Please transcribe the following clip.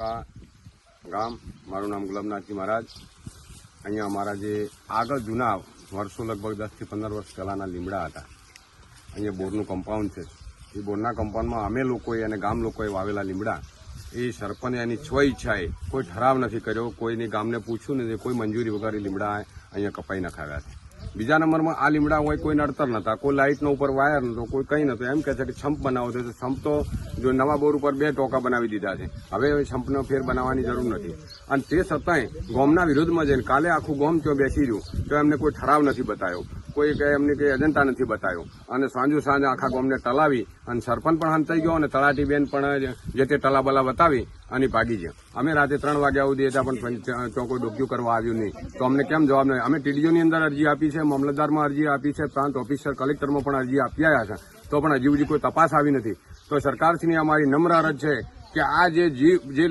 ગામ મારું નામ ગુલાબનાથજી મહારાજ। અહીંયા અમારા જે આગળ જૂના વર્ષો લગભગ 10 થી 15 વર્ષ પહેલાના લીમડા હતા। અહીંયા બોરનું કમ્પાઉન્ડ છે। એ બોરના કમ્પાઉન્ડમાં અમે લોકોએ અને ગામ લોકોએ વાવેલા લીમડા એ સરપંચે એની સ્વ ઈચ્છાએ કોઈ ઠરાવ નથી કર્યો, કોઈની ગામને પૂછ્યું નથી, કોઈ મંજૂરી વગર લીમડા અહીંયા કપાઈ નખાવ્યા છે। બીજા નંબરમાં આ લીમડા હોય કોઈ નડતર નતા, કોઈ લાઇટનો ઉપર વાયર નતો, કોઈ કંઈ નતું। એમ કહે છે કે છંપ બનાવો તો છંપ તો જો નવા બોર ઉપર 2 ટોકા બનાવી દીધા છે, હવે છંપનો ફેર બનાવવાની જરૂર નથી। અને તે છતાંય ગામના વિરોધમાં જઈને કાલે આખું ગામ ત્યાં બેસી રહ્યું તો એમને કોઈ ઠરાવ નથી બતાવ્યો, કોઈ એમને કંઈ એજન્ટા નથી બતાવ્યો, અને સાંજ આખા ગામને ટલાવી અને સરપંચ પણ હંતાઈ ગયો અને તલાટી બેન પણ જે તે ટલાબલા બતાવી અને ભાગી ગયા। અમે રાતે 3 વાગ્યા સુધી હતા પણ ત્યાં કોઈ ડોક્યુ કરવા આવ્યું નહીં, તો અમને કેમ જવાબ નહીં? અમે ટીડીઓની અંદર અરજી આપી છે, મામલતદારમાં અરજી આપી છે, પ્રાંત ઓફિસર કલેક્ટરમાં પણ અરજી આપી આવ્યા છે, તો પણ હજી સુધી કોઈ તપાસ આવી નથી। તો સરકારશ્રીની અમારી નમ્ર અરજ છે કે આ જે